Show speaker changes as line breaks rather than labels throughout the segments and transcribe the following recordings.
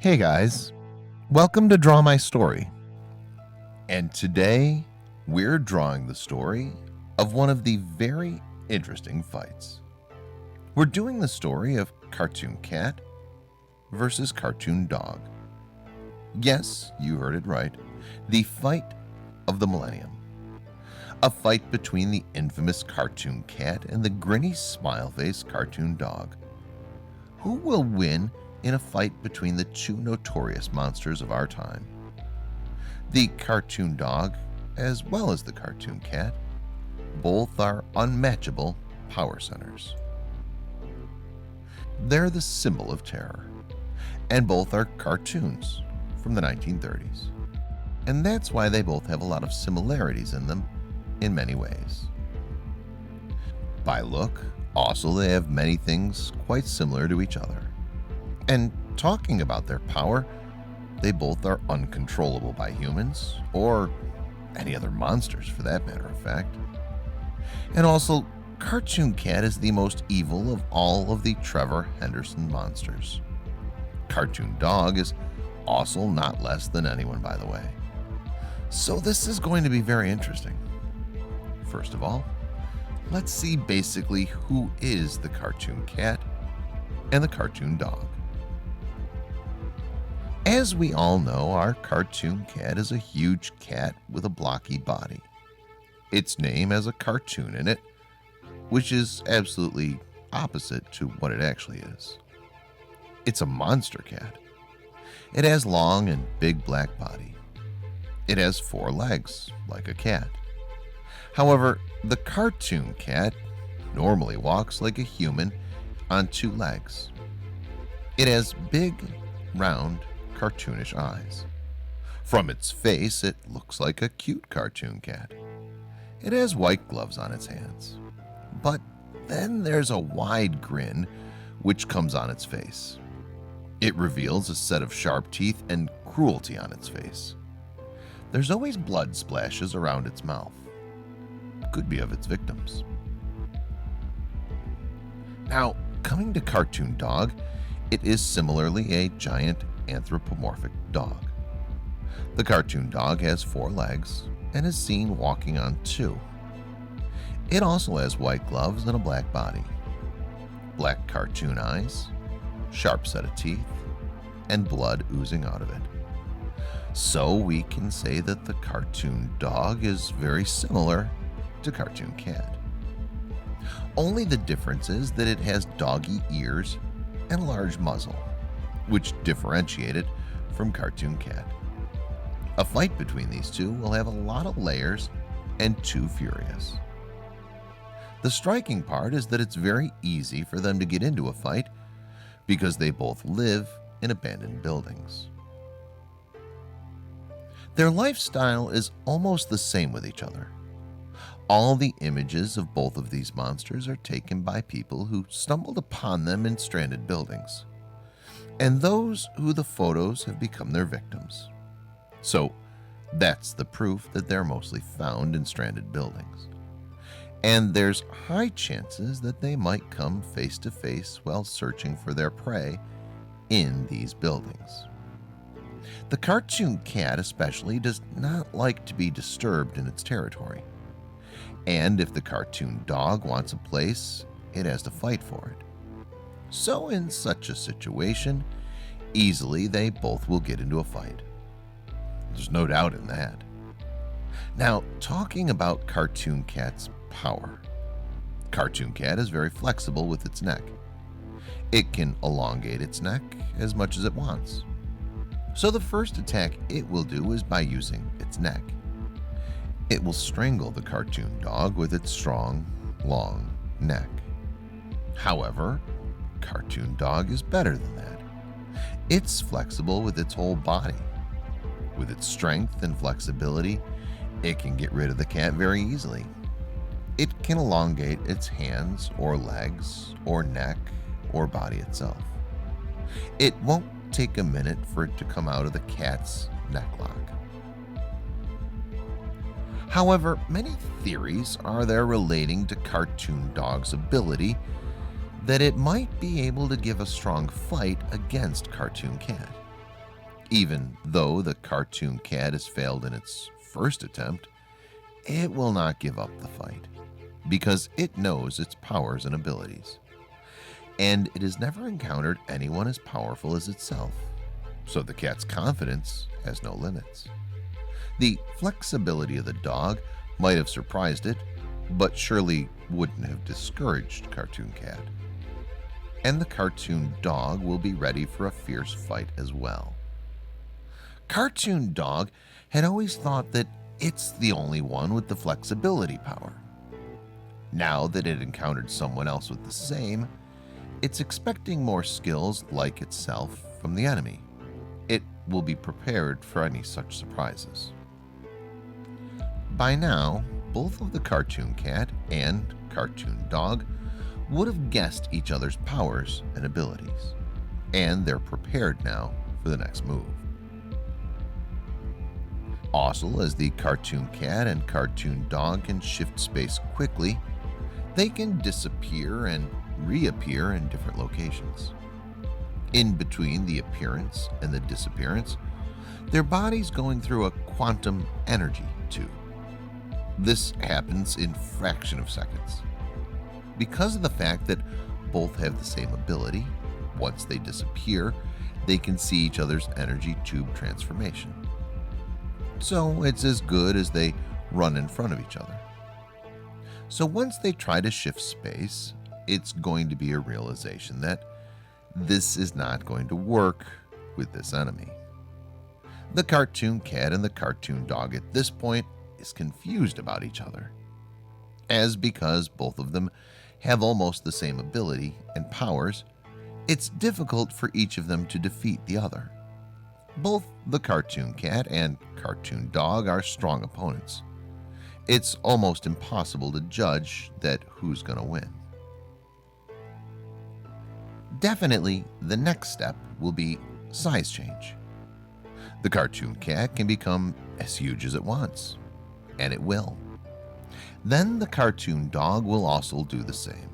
Hey guys, welcome to Draw My Story. And today we're drawing the story of one of the very interesting fights. We're doing the story of Cartoon Cat versus Cartoon Dog. Yes, you heard it right. The fight of the millennium. A fight between the infamous Cartoon Cat and the grinny smile-faced Cartoon Dog. Who will win in a fight between the two notorious monsters of our time? The Cartoon Dog, as well as the Cartoon Cat, both are unmatchable power centers. They're the symbol of terror, and both are cartoons from the 1930s. And that's why they both have a lot of similarities in them in many ways. By look, also they have many things quite similar to each other. And talking about their power, they both are uncontrollable by humans, or any other monsters for that matter of fact. And also, Cartoon Cat is the most evil of all of the Trevor Henderson monsters. Cartoon Dog is also not less than anyone, by the way. So this is going to be very interesting. First of all, let's see basically who is the Cartoon Cat and the Cartoon Dog. As we all know, our Cartoon Cat is a huge cat with a blocky body. Its name has a cartoon in it, which is absolutely opposite to what it actually is. It's a monster cat. It has long and big black body. It has 4 legs, like a cat. However, the Cartoon Cat normally walks like a human on 2 legs. It has big, round, cartoonish eyes. From its face, it looks like a cute cartoon cat. It has white gloves on its hands. But then there's a wide grin which comes on its face. It reveals a set of sharp teeth and cruelty on its face. There's always blood splashes around its mouth. Could be of its victims. Now, coming to Cartoon Dog, it is similarly a giant anthropomorphic dog. The Cartoon Dog has 4 legs and is seen walking on 2. It also has white gloves and a black body, black cartoon eyes, sharp set of teeth, and blood oozing out of it. So we can say that the Cartoon Dog is very similar to Cartoon Cat. Only the difference is that it has doggy ears and a large muzzle, which differentiate it from Cartoon Cat. A fight between these two will have a lot of layers and too furious. The striking part is that it's very easy for them to get into a fight because they both live in abandoned buildings. Their lifestyle is almost the same with each other. All the images of both of these monsters are taken by people who stumbled upon them in stranded buildings, and those who the photos have become their victims. So that's the proof that they're mostly found in stranded buildings. And there's high chances that they might come face to face while searching for their prey in these buildings. The Cartoon Cat especially does not like to be disturbed in its territory. And if the Cartoon Dog wants a place, it has to fight for it. So in such a situation, easily they both will get into a fight. There's no doubt in that. Now, talking about Cartoon Cat's power. Cartoon Cat is very flexible with its neck. It can elongate its neck as much as it wants. So the first attack it will do is by using its neck. It will strangle the Cartoon Dog with its strong, long neck. However, Cartoon Dog is better than that. It's flexible with its whole body. With its strength and flexibility, it can get rid of the cat very easily. It can elongate its hands or legs or neck or body itself. It won't take a minute for it to come out of the cat's necklock. However, many theories are there relating to Cartoon Dog's ability that it might be able to give a strong fight against Cartoon Cat. Even though the cartoon cat has failed in its first attempt, it will not give up the fight because it knows its powers and abilities. And it has never encountered anyone as powerful as itself, so the cat's confidence has no limits. The flexibility of the dog might have surprised it, but surely wouldn't have discouraged Cartoon Cat. And the cartoon dog will be ready for a fierce fight as well. Cartoon Dog had always thought that it's the only one with the flexibility power. Now that it encountered someone else with the same, it's expecting more skills like itself from the enemy. It will be prepared for any such surprises. By now, both of the Cartoon Cat and Cartoon Dog would have guessed each other's powers and abilities, and they're prepared now for the next move. Also, as the Cartoon Cat and Cartoon Dog can shift space quickly, they can disappear and reappear in different locations. In between the appearance and the disappearance, their bodies going through a quantum energy tube. This happens in fraction of seconds. Because of the fact that both have the same ability, once they disappear, they can see each other's energy tube transformation. So it's as good as they run in front of each other. So once they try to shift space, it's going to be a realization that this is not going to work with this enemy. The Cartoon Cat and the Cartoon Dog at this point is confused about each other, as because both of them have almost the same ability and powers, it's difficult for each of them to defeat the other. Both the Cartoon Cat and Cartoon Dog are strong opponents. It's almost impossible to judge that who's going to win. Definitely, the next step will be size change. The Cartoon Cat can become as huge as it wants, and it will. Then the Cartoon Dog will also do the same.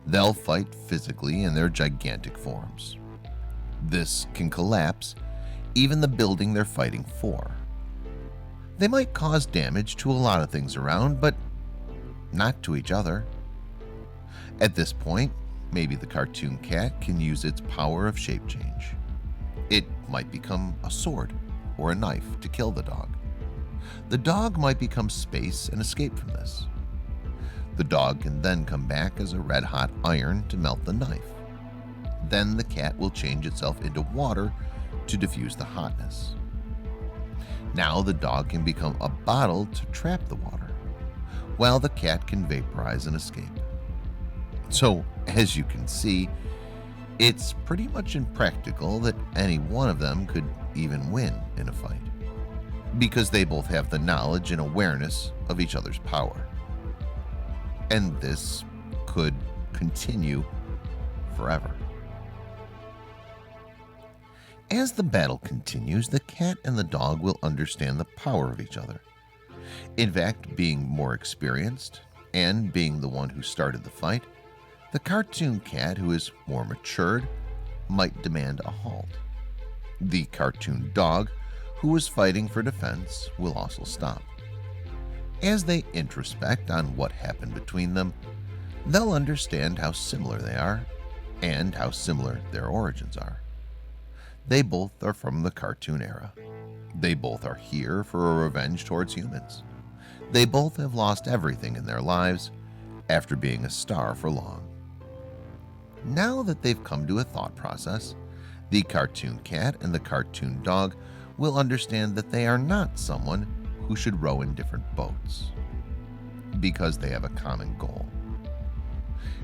They'll fight physically in their gigantic forms. This can collapse even the building they're fighting for. They might cause damage to a lot of things around, but not to each other. At this point, maybe the Cartoon Cat can use its power of shape change. It might become a sword or a knife to kill the dog. The dog might become space and escape from this. The dog can then come back as a red-hot iron to melt the knife. Then the cat will change itself into water to diffuse the hotness. Now the dog can become a bottle to trap the water, while the cat can vaporize and escape. So, as you can see, it's pretty much impractical that any one of them could even win in a fight, because they both have the knowledge and awareness of each other's power. And this could continue forever. As the battle continues, the cat and the dog will understand the power of each other. In fact, being more experienced and being the one who started the fight, the Cartoon Cat, who is more matured, might demand a halt. The Cartoon Dog, who is fighting for defense, will also stop. As they introspect on what happened between them, they'll understand how similar they are and how similar their origins are. They both are from the cartoon era. They both are here for a revenge towards humans. They both have lost everything in their lives after being a star for long. Now that they've come to a thought process, the Cartoon Cat and the Cartoon Dog will understand that they are not someone who should row in different boats, because they have a common goal.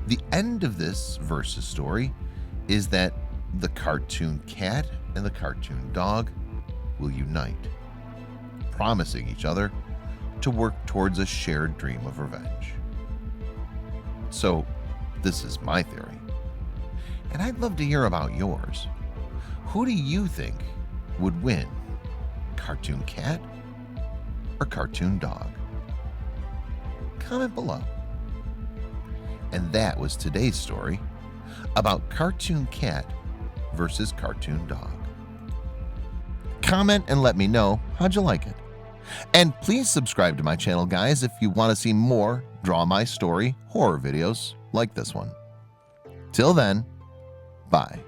The end of this versus story is that the Cartoon Cat and the Cartoon Dog will unite, promising each other to work towards a shared dream of revenge. So, this is my theory, and I'd love to hear about yours. Who do you think would win, Cartoon Cat or Cartoon Dog? Comment below. And that was today's story about Cartoon Cat versus Cartoon Dog. comment and let me know how'd you like it. And please subscribe to my channel, guys, if you want to see more Draw My Story horror videos like this one. Till then, bye.